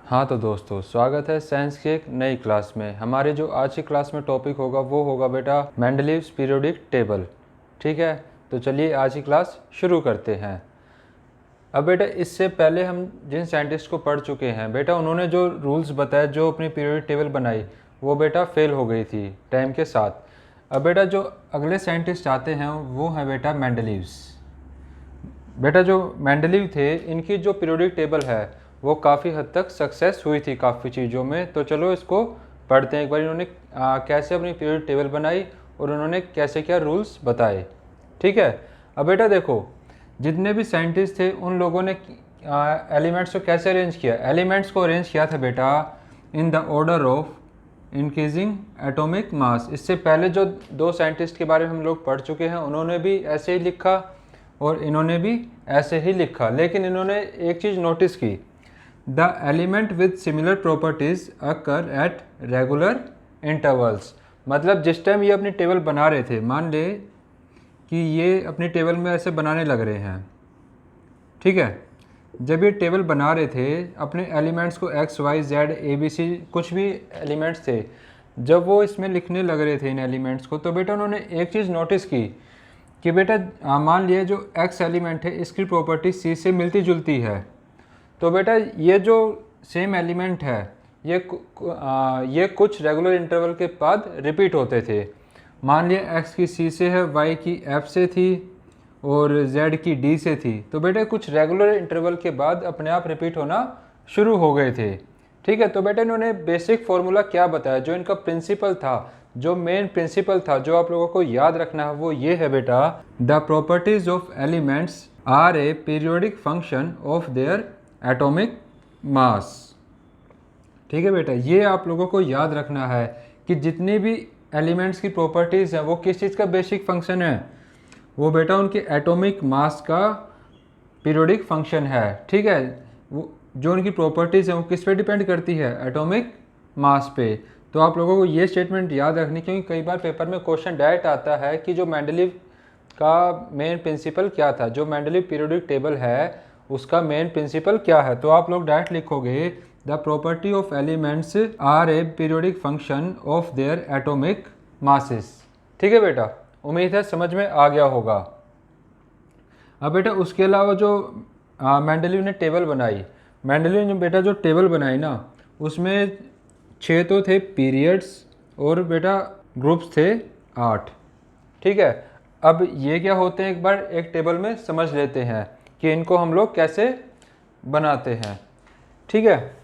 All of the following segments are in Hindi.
हाँ तो दोस्तों, स्वागत है साइंस की एक नई क्लास में। हमारे जो आज की क्लास में टॉपिक होगा वो होगा बेटा मेंडलीव्स पीरियोडिक टेबल। ठीक है, तो चलिए आज की क्लास शुरू करते हैं। अब बेटा इससे पहले हम जिन साइंटिस्ट को पढ़ चुके हैं बेटा, उन्होंने जो रूल्स बताए, जो अपनी पीरियोडिक टेबल बनाई, वो बेटा फेल हो गई थी टाइम के साथ। अब बेटा जो अगले साइंटिस्ट आते हैं वो हैं बेटा मेंडलीव्स। बेटा जो मेंडलीव थे, इनकी जो पीरियोडिक टेबल है वो काफ़ी हद तक सक्सेस हुई थी काफ़ी चीज़ों में। तो चलो इसको पढ़ते हैं एक बार, इन्होंने कैसे अपनी पीरियोडिक टेबल बनाई और उन्होंने कैसे क्या रूल्स बताए। ठीक है, अब बेटा देखो, जितने भी साइंटिस्ट थे उन लोगों ने एलिमेंट्स को कैसे अरेंज किया। एलिमेंट्स को अरेंज किया था बेटा in the order of increasing atomic mass. इससे पहले जो दो साइंटिस्ट के बारे में हम लोग पढ़ चुके हैं, उन्होंने भी ऐसे ही लिखा और इन्होंने भी ऐसे ही लिखा, लेकिन इन्होंने एक चीज़ नोटिस की, the element with similar properties occur at regular intervals. मतलब जिस टाइम ये अपनी टेबल बना रहे थे, मान ले कि ये अपनी टेबल में ऐसे बनाने लग रहे हैं, ठीक है, जब ये टेबल बना रहे थे अपने एलिमेंट्स को x y z a b c कुछ भी एलिमेंट्स थे, जब वो इसमें लिखने लग रहे थे इन एलिमेंट्स को, तो बेटा उन्होंने एक चीज़ नोटिस की कि बेटा मान लिया जो एक्स एलिमेंट है इसकी प्रॉपर्टी सी से मिलती जुलती है, तो बेटा ये जो सेम एलिमेंट है ये कुछ रेगुलर इंटरवल के बाद रिपीट होते थे। मान लिया x की c से है, y की f से थी और z की d से थी, तो बेटा कुछ रेगुलर इंटरवल के बाद अपने आप रिपीट होना शुरू हो गए थे। ठीक है, तो बेटा इन्होंने बेसिक फार्मूला क्या बताया, जो इनका प्रिंसिपल था, जो मेन प्रिंसिपल था, जो आप लोगों को याद रखना है वो ये है बेटा, the properties of elements are a periodic function of their atomic mass. ठीक है बेटा, ये आप लोगों को याद रखना है कि जितनी भी एलिमेंट्स की प्रॉपर्टीज़ हैं वो किस चीज़ का बेसिक फंक्शन है, वो बेटा उनके एटॉमिक मास का पीरियोडिक फंक्शन है। ठीक है, वो जो उनकी प्रॉपर्टीज़ हैं वो किस पे डिपेंड करती है, एटॉमिक मास पे। तो आप लोगों को ये स्टेटमेंट याद रखनी, क्योंकि कई बार पेपर में क्वेश्चन डायरेक्ट आता है कि जो मेंडलीव का मेन प्रिंसिपल क्या था, जो मेंडलीव पीरियोडिक टेबल है उसका मेन प्रिंसिपल क्या है, तो आप लोग डायरेक्ट लिखोगे the property of elements are a periodic function of their atomic masses. ठीक है बेटा, उम्मीद है समझ में आ गया होगा। अब बेटा उसके अलावा जो मेंडलीव ने टेबल बनाई, मेंडलीव ने बेटा जो टेबल बनाई ना, उसमें 6 तो थे पीरियड्स और बेटा ग्रुप्स थे 8। ठीक है, अब ये क्या होते हैं एक बार एक टेबल में समझ लेते हैं कि इनको हम लोग कैसे बनाते हैं। ठीक है,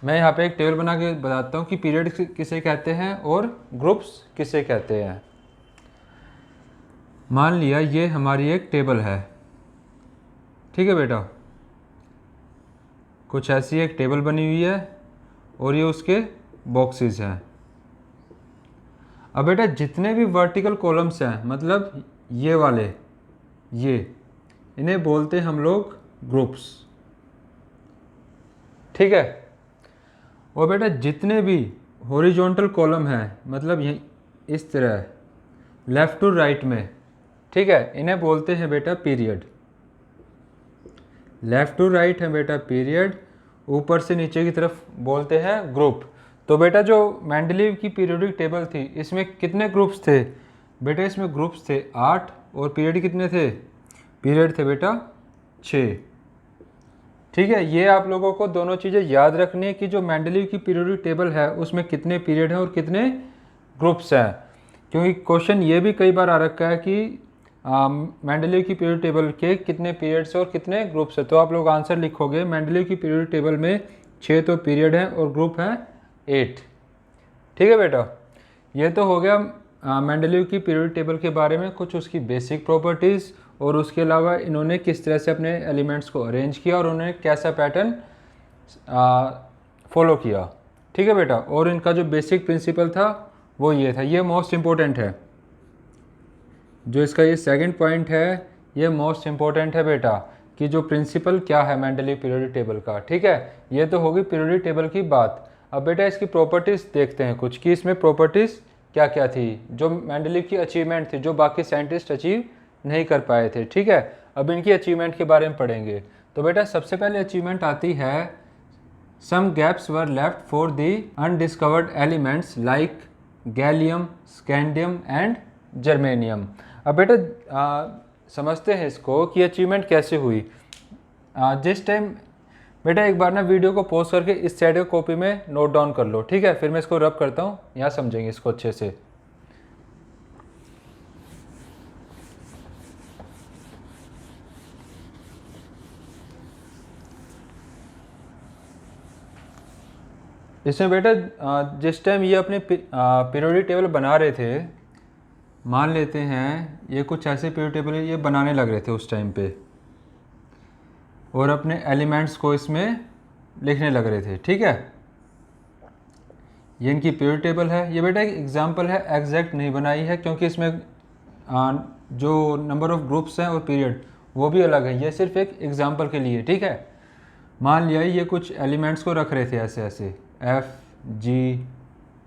मैं यहाँ पे एक टेबल बना के बताता हूँ कि पीरियड किसे कहते हैं और ग्रुप्स किसे कहते हैं। मान लिया ये हमारी एक टेबल है, ठीक है बेटा, कुछ ऐसी एक टेबल बनी हुई है और ये उसके बॉक्सेस हैं। अब बेटा जितने भी वर्टिकल कॉलम्स हैं, मतलब ये वाले, ये इन्हें बोलते हैं हम लोग ग्रुप्स। ठीक है, और बेटा जितने भी हॉरिजॉन्टल कॉलम हैं, मतलब ये इस तरह लेफ़्ट टू राइट में, ठीक है, इन्हें बोलते हैं बेटा पीरियड। लेफ़्ट टू राइट है बेटा पीरियड, ऊपर से नीचे की तरफ बोलते हैं ग्रुप। तो बेटा जो मेंडलीव की पीरियोडिक टेबल थी, इसमें कितने ग्रुप्स थे बेटा, इसमें ग्रुप्स थे 8 और पीरियड कितने थे, पीरियड थे बेटा 6। ठीक है, ये आप लोगों को दोनों चीज़ें याद रखनी है कि जो मेंडलीव की पीरियोडिक टेबल है उसमें कितने पीरियड हैं और कितने ग्रुप्स हैं, क्योंकि क्वेश्चन ये भी कई बार आ रखा है कि मेंडलीव की पीरियोडिक टेबल के कितने पीरियड्स और कितने ग्रुप्स हैं। तो आप लोग आंसर लिखोगे, मेंडलीव की पीरियोडिक टेबल में 6 तो पीरियड हैं और ग्रुप हैं 8। ठीक है बेटा, ये तो हो गया मेंडलीव की पीरियोडिक टेबल के बारे में, कुछ उसकी बेसिक प्रॉपर्टीज़ और उसके अलावा इन्होंने किस तरह से अपने एलिमेंट्स को अरेंज किया और उन्होंने कैसा पैटर्न फॉलो किया। ठीक है बेटा, और इनका जो बेसिक प्रिंसिपल था वो ये था, ये मोस्ट इम्पोर्टेंट है, जो इसका ये सेकंड पॉइंट है ये मोस्ट इम्पोर्टेंट है बेटा, कि जो प्रिंसिपल क्या है मेंडलीव पीरियोडिक टेबल का। ठीक है, ये तो होगी पीरियोडिक टेबल की बात। अब बेटा इसकी प्रॉपर्टीज़ देखते हैं कुछ, कि इसमें प्रॉपर्टीज़ क्या क्या थी, जो मेंडलीव की अचीवमेंट थी, जो बाकी साइंटिस्ट अचीव नहीं कर पाए थे। ठीक है, अब इनकी अचीवमेंट के बारे में पढ़ेंगे। तो बेटा सबसे पहले अचीवमेंट आती है some gaps were left for the undiscovered elements like gallium, scandium and germanium. अब बेटा समझते हैं इसको कि अचीवमेंट कैसे हुई। जिस टाइम बेटा एक बार ना वीडियो को पॉज करके इस साइड की कॉपी में नोट डाउन कर लो, ठीक है, फिर मैं इसको रब करता हूँ, यहाँ समझेंगे इसको अच्छे से। इसमें बेटा जिस टाइम ये अपने पीरियोडिक टेबल बना रहे थे, मान लेते हैं ये कुछ ऐसे पीरियोडिक टेबल ये बनाने लग रहे थे उस टाइम पे, और अपने एलिमेंट्स को इसमें लिखने लग रहे थे, ठीक है। ये इनकी पीरियोडिक टेबल है। ये बेटा एक एग्जांपल है, एग्जैक्ट नहीं बनाई है क्योंकि इसमें जो नंबर ऑफ ग्रुप्स हैं और पीरियड वो भी अलग है। ये सिर्फ एक एग्जांपल के लिए, ठीक है। मान लिया ये कुछ एलिमेंट्स को रख रहे थे ऐसे ऐसे, F, G,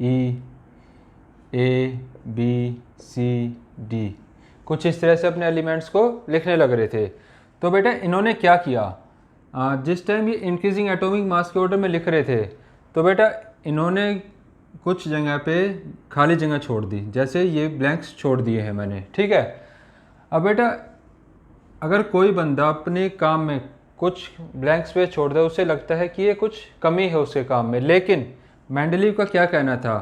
E, A, B, C, D, कुछ इस तरह से अपने एलिमेंट्स को लिखने लग रहे थे। तो बेटा इन्होंने क्या किया, जिस टाइम ये इंक्रीजिंग एटॉमिक मास के ऑर्डर में लिख रहे थे, तो बेटा इन्होंने कुछ जगह पे खाली जगह छोड़ दी, जैसे ये ब्लैंक्स छोड़ दिए हैं मैंने, ठीक है। अब बेटा अगर कोई बंदा अपने काम में कुछ ब्लैंक्स पे छोड़ दे, उसे लगता है कि ये कुछ कमी है उसके काम में, लेकिन मेंडलीव का क्या कहना था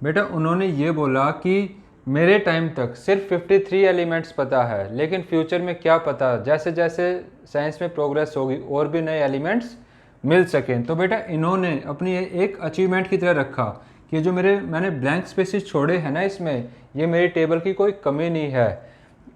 बेटा, उन्होंने ये बोला कि मेरे टाइम तक सिर्फ 53 एलिमेंट्स पता है, लेकिन फ्यूचर में क्या पता, जैसे जैसे साइंस में प्रोग्रेस होगी और भी नए एलिमेंट्स मिल सकें। तो बेटा इन्होंने अपनी एक अचीवमेंट की तरह रखा कि जो मैंने ब्लैंक स्पेसिस छोड़े हैं ना इसमें, ये मेरी टेबल की कोई कमी नहीं है।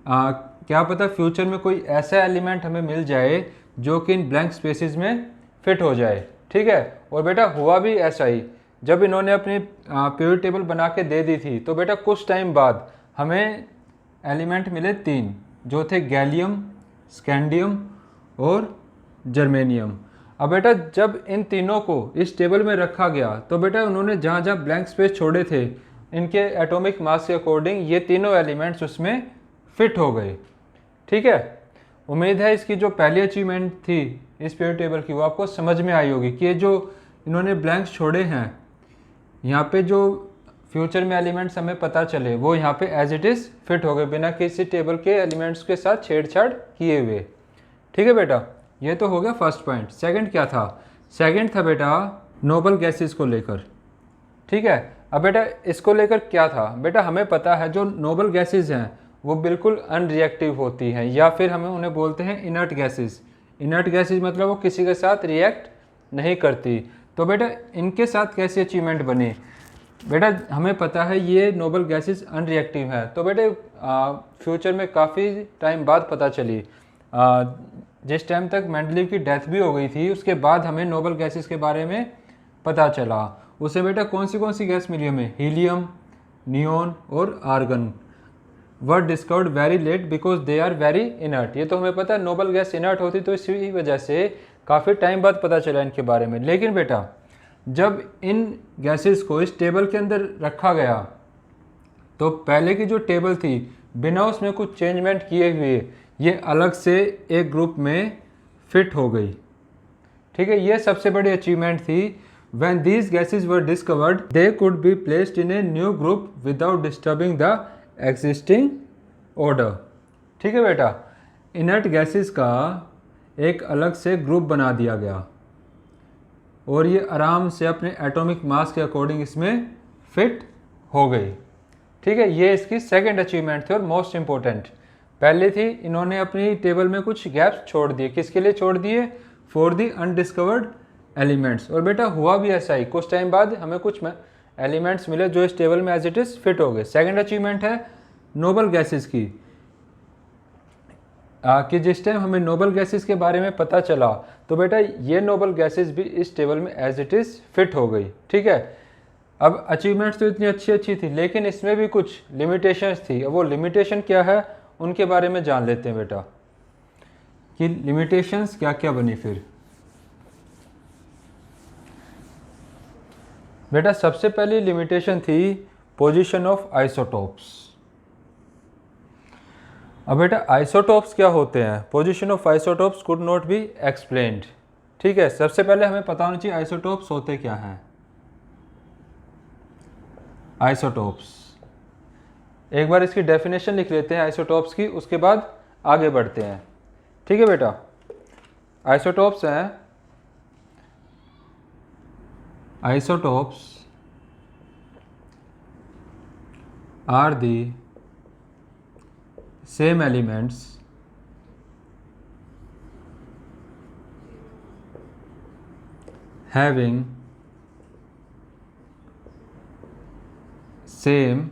क्या पता फ्यूचर में कोई ऐसा एलिमेंट हमें मिल जाए जो कि इन ब्लैंक स्पेसिस में फिट हो जाए, ठीक है। और बेटा हुआ भी ऐसा ही। जब इन्होंने अपनी पीरियोडिक टेबल बना के दे दी थी, तो बेटा कुछ टाइम बाद हमें एलिमेंट मिले 3, जो थे गैलियम, स्कैंडियम और जर्मेनियम। अब बेटा जब इन तीनों को इस टेबल में रखा गया, तो बेटा उन्होंने जहाँ जहाँ ब्लैंक स्पेस छोड़े थे, इनके एटॉमिक मास के अकॉर्डिंग ये तीनों एलिमेंट्स उसमें फिट हो गए, ठीक है। उम्मीद है इसकी जो पहली अचीवमेंट थी इस पीरियोडिक टेबल की, वो आपको समझ में आई होगी कि ये जो इन्होंने ब्लैंक्स छोड़े हैं, यहाँ पे जो फ्यूचर में एलिमेंट्स हमें पता चले वो यहाँ पे एज इट इज़ फिट हो गए, बिना किसी टेबल के एलिमेंट्स के साथ छेड़छाड़ किए हुए, ठीक है बेटा। ये तो हो गया फर्स्ट पॉइंट। सेकंड क्या था, सेकंड था बेटा नोबल गैसेस को लेकर, ठीक है। अब बेटा इसको लेकर क्या था, बेटा हमें पता है जो नोबल गैसेस हैं वो बिल्कुल अनरिएक्टिव होती हैं, या फिर हमें उन्हें बोलते हैं इनर्ट गैसेस। इनर्ट गैसेस मतलब वो किसी के साथ रिएक्ट नहीं करती। तो बेटा इनके साथ कैसी अचीवमेंट बनी, बेटा हमें पता है ये नोबल गैसेस अनरिएक्टिव है। तो बेटे फ्यूचर में काफ़ी टाइम बाद पता चली, जिस टाइम तक मेंडलीव की डेथ भी हो गई थी, उसके बाद हमें नोबल गैसेस के बारे में पता चला। उसे बेटा कौन सी गैस मिली हमें, हीलियम, नियोन और argon were discovered very late because they are very inert. ये तो हमें पता है नोबल गैस इनर्ट होती, तो इसी वजह से काफ़ी टाइम बाद पता चला इनके बारे में। लेकिन बेटा जब इन गैसेस को इस टेबल के अंदर रखा गया, तो पहले की जो टेबल थी बिना उसमें कुछ चेंजमेंट किए हुए ये अलग से एक ग्रुप में फिट हो गई, ठीक है। ये सबसे बड़ी अचीवमेंट थी। When these gases were discovered they could be placed in a new group without disturbing the existing order, ठीक है बेटा। इनर्ट गैसेस का एक अलग से ग्रुप बना दिया गया और ये आराम से अपने एटॉमिक मास के अकॉर्डिंग इसमें फिट हो गई, ठीक है। ये इसकी सेकंड अचीवमेंट थी और मोस्ट इम्पोर्टेंट। पहले थी इन्होंने अपनी टेबल में कुछ गैप्स छोड़ दिए, किसके लिए छोड़ दिए, फॉर दी अनडिस्कवर्ड एलिमेंट्स। और बेटा हुआ भी ऐसा ही, कुछ टाइम बाद हमें कुछ एलिमेंट्स मिले जो इस टेबल में एज इट इज़ फिट हो गए। सेकंड अचीवमेंट है नोबल गैसेस की, कि जिस टाइम हमें नोबल गैसेस के बारे में पता चला, तो बेटा ये नोबल गैसेस भी इस टेबल में एज इट इज़ फिट हो गई, ठीक है। अब अचीवमेंट्स तो इतनी अच्छी थी, लेकिन इसमें भी कुछ लिमिटेशंस थी। अब वो लिमिटेशन क्या है उनके बारे में जान लेते हैं बेटा, कि लिमिटेशंस क्या क्या बनी फिर। बेटा सबसे पहली लिमिटेशन थी पोजीशन ऑफ आइसोटोप्स। अब बेटा आइसोटोप्स क्या होते हैं, position of isotopes could not be explained, ठीक है, सबसे पहले हमें पता होना चाहिए आइसोटोप्स होते क्या हैं। आइसोटोप्स, एक बार इसकी डेफिनेशन लिख लेते हैं आइसोटोप्स की, उसके बाद आगे बढ़ते हैं। ठीक है बेटा, आइसोटोप्स हैं, isotopes are the same elements having same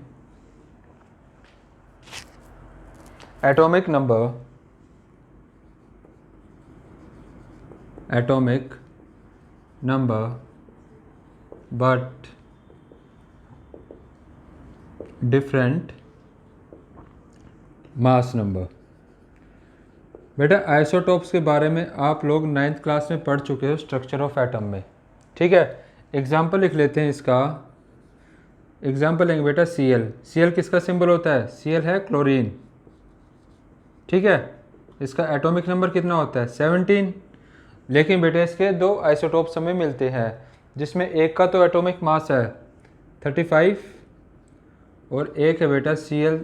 atomic number but different mass number. बेटा आइसोटोप्स के बारे में आप लोग 9th क्लास में पढ़ चुके हो स्ट्रक्चर ऑफ एटम में। ठीक है, एग्जाम्पल लिख लेते हैं इसका। एग्जाम्पल लेंगे बेटा Cl किसका सिंबल होता है? Cl है क्लोरीन। ठीक है, इसका एटॉमिक नंबर कितना होता है? 17। लेकिन बेटा इसके दो आइसोटोप्स हमें मिलते हैं, जिसमें एक का तो एटॉमिक मास है 35 और एक है बेटा Cl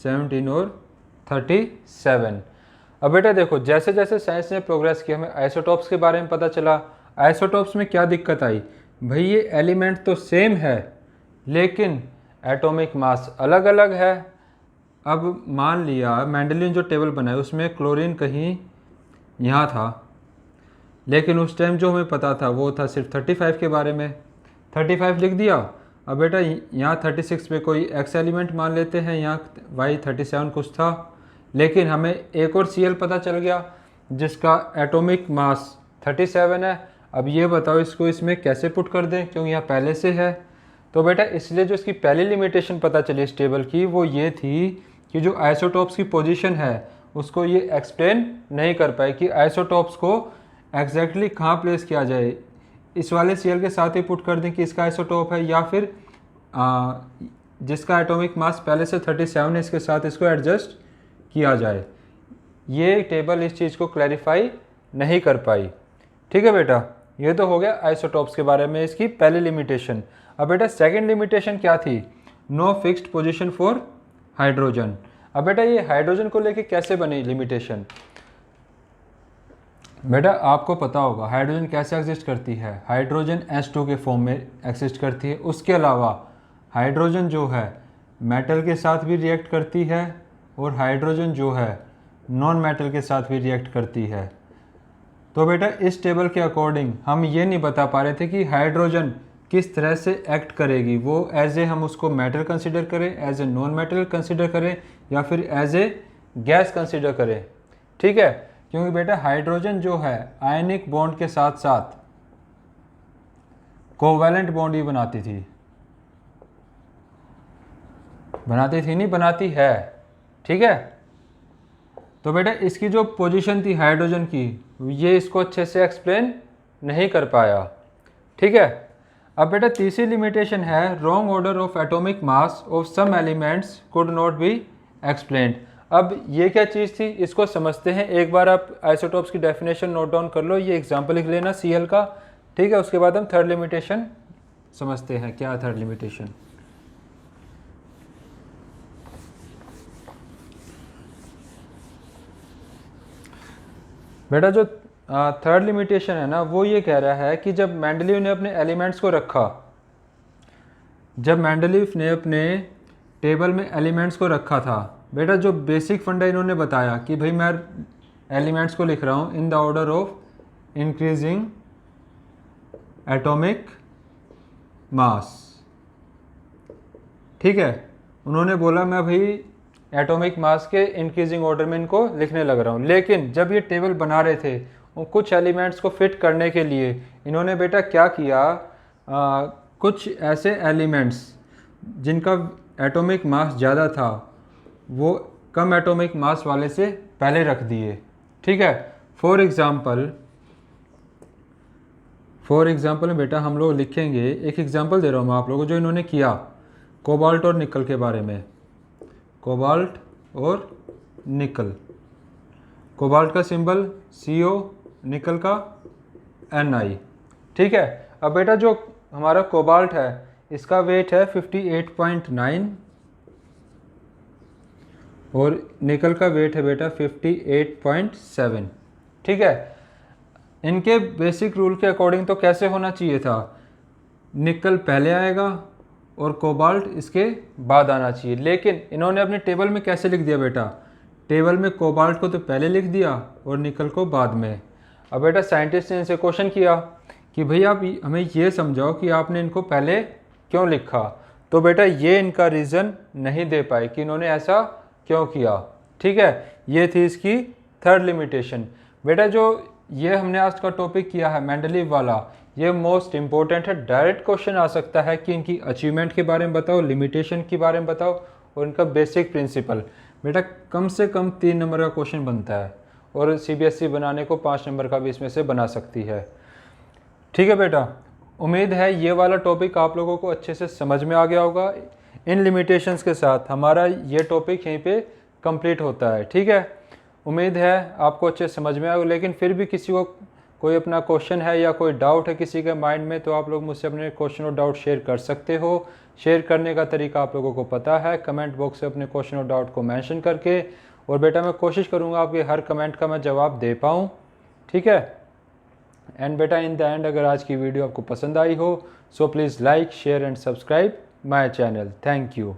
17 और 37। अब बेटा देखो, जैसे जैसे साइंस ने प्रोग्रेस किया हमें आइसोटोप्स के बारे में पता चला। आइसोटोप्स में क्या दिक्कत आई भाई, ये एलिमेंट तो सेम है लेकिन एटॉमिक मास अलग अलग है। अब मान लिया मेंडलियन जो टेबल बनाया उसमें क्लोरीन कहीं यहाँ था, लेकिन उस टाइम जो हमें पता था वो था सिर्फ 35 के बारे में, 35 लिख दिया। अब बेटा यहाँ 36 पे कोई एक्स एलिमेंट मान लेते हैं, यहाँ वाई 37 कुछ था, लेकिन हमें एक और Cl पता चल गया जिसका एटॉमिक मास 37 है। अब ये बताओ इसको इसमें कैसे पुट कर दें, क्योंकि यहाँ पहले से है। तो बेटा इसलिए जो इसकी पहली लिमिटेशन पता चली इस टेबल की वो ये थी कि जो आइसोटोप्स की पोजीशन है उसको ये एक्सप्लेन नहीं कर पाए कि आइसोटोप्स को एग्जैक्टली कहाँ प्लेस किया जाए। इस वाले Cl के साथ ही पुट कर दें कि इसका आइसोटोप है, या फिर जिसका एटॉमिक मास पहले से 37 है इसके साथ इसको एडजस्ट किया जाए। ये टेबल इस चीज़ को क्लैरिफाई नहीं कर पाई। ठीक है बेटा, ये तो हो गया आइसोटोप्स के बारे में इसकी पहली लिमिटेशन। अब बेटा सेकंड लिमिटेशन क्या थी? No fixed position for hydrogen. अब बेटा ये हाइड्रोजन को लेके कैसे बनी लिमिटेशन? बेटा आपको पता होगा हाइड्रोजन कैसे एग्जिस्ट करती है, हाइड्रोजन H2 के फॉर्म में एग्जिस्ट करती है। उसके अलावा हाइड्रोजन जो है मेटल के साथ भी रिएक्ट करती है और हाइड्रोजन जो है नॉन मेटल के साथ भी रिएक्ट करती है। तो बेटा इस टेबल के अकॉर्डिंग हम ये नहीं बता पा रहे थे कि हाइड्रोजन किस तरह से एक्ट करेगी, वो एज ए हम उसको मेटल कंसिडर करें, as a non metal consider करें, या फिर एज ए गैस कंसिडर करें। ठीक है, क्योंकि बेटा हाइड्रोजन जो है आयनिक बॉन्ड के साथ साथ कोवैलेंट बॉन्ड भी बनाती थी नहीं, बनाती है। ठीक है, तो बेटा इसकी जो पोजीशन थी हाइड्रोजन की ये इसको अच्छे से एक्सप्लेन नहीं कर पाया। ठीक है, अब बेटा तीसरी लिमिटेशन है wrong order of atomic mass of some elements could not be explained. अब ये क्या चीज़ थी इसको समझते हैं। एक बार आप आइसोटोप्स की डेफिनेशन नोट डाउन कर लो, ये एग्जाम्पल लिख लेना Cl का। ठीक है, उसके बाद हम थर्ड लिमिटेशन समझते हैं। क्या थर्ड लिमिटेशन? बेटा जो थर्ड लिमिटेशन है ना वो ये कह रहा है कि जब मेंडलीव ने अपने एलिमेंट्स को रखा, जब मेंडलीव ने अपने टेबल में एलिमेंट्स को रखा था, बेटा जो बेसिक फंडा इन्होंने बताया कि भाई मैं एलिमेंट्स को लिख रहा हूँ in the order of increasing atomic mass. ठीक है, उन्होंने बोला मैं भाई एटॉमिक मास के इंक्रीजिंग ऑर्डर में इनको लिखने लग रहा हूँ। लेकिन जब ये टेबल बना रहे थे कुछ एलिमेंट्स को फिट करने के लिए इन्होंने बेटा क्या किया, कुछ ऐसे एलिमेंट्स जिनका एटॉमिक मास ज़्यादा था वो कम एटॉमिक मास वाले से पहले रख दिए। ठीक है, फॉर एग्जाम्पल में बेटा हम लोग लिखेंगे, एक एग्जाम्पल दे रहा हूँ मैं आप लोगों को जो इन्होंने किया कोबाल्ट और निकल के बारे में। कोबाल्ट और निकल, कोबाल्ट का सिंबल CO, निकल का Ni। ठीक है। अब बेटा जो हमारा कोबाल्ट है इसका वेट है 58.9 और निकल का वेट है बेटा 58.7। ठीक है। इनके बेसिक रूल के अकॉर्डिंग तो कैसे होना चाहिए था, निकल पहले आएगा और कोबाल्ट इसके बाद आना चाहिए, लेकिन इन्होंने अपने टेबल में कैसे लिख दिया बेटा, टेबल में कोबाल्ट को तो पहले लिख दिया और निकल को बाद में। अब बेटा साइंटिस्ट ने इनसे क्वेश्चन किया कि भाई आप हमें ये समझाओ कि आपने इनको पहले क्यों लिखा, तो बेटा ये इनका रीज़न नहीं दे पाए कि इन्होंने ऐसा क्यों किया। ठीक है, ये थी इसकी थर्ड लिमिटेशन। बेटा जो ये हमने आज का टॉपिक किया है मेंडलीव वाला, ये मोस्ट इंपॉर्टेंट है, डायरेक्ट क्वेश्चन आ सकता है कि इनकी अचीवमेंट के बारे में बताओ, लिमिटेशन के बारे में बताओ और इनका बेसिक प्रिंसिपल। बेटा कम से कम 3 नंबर का क्वेश्चन बनता है और सीबीएसई बनाने को 5 नंबर का भी इसमें से बना सकती है। ठीक है बेटा, उम्मीद है ये वाला टॉपिक आप लोगों को अच्छे से समझ में आ गया होगा। इन लिमिटेशंस के साथ हमारा ये टॉपिक यहीं पे कंप्लीट होता है। ठीक है, उम्मीद है आपको अच्छे समझ में आएगा, लेकिन फिर भी किसी को कोई अपना क्वेश्चन है या कोई डाउट है किसी के माइंड में, तो आप लोग मुझसे अपने क्वेश्चन और डाउट शेयर कर सकते हो। शेयर करने का तरीका आप लोगों को पता है, कमेंट बॉक्स से अपने क्वेश्चन और डाउट को मेंशन करके, और बेटा मैं कोशिश करूँगा आपके हर कमेंट का मैं जवाब दे पाऊँ। ठीक है। एंड बेटा इन द एंड अगर आज की वीडियो आपको पसंद आई हो so please like share and subscribe my channel. Thank you.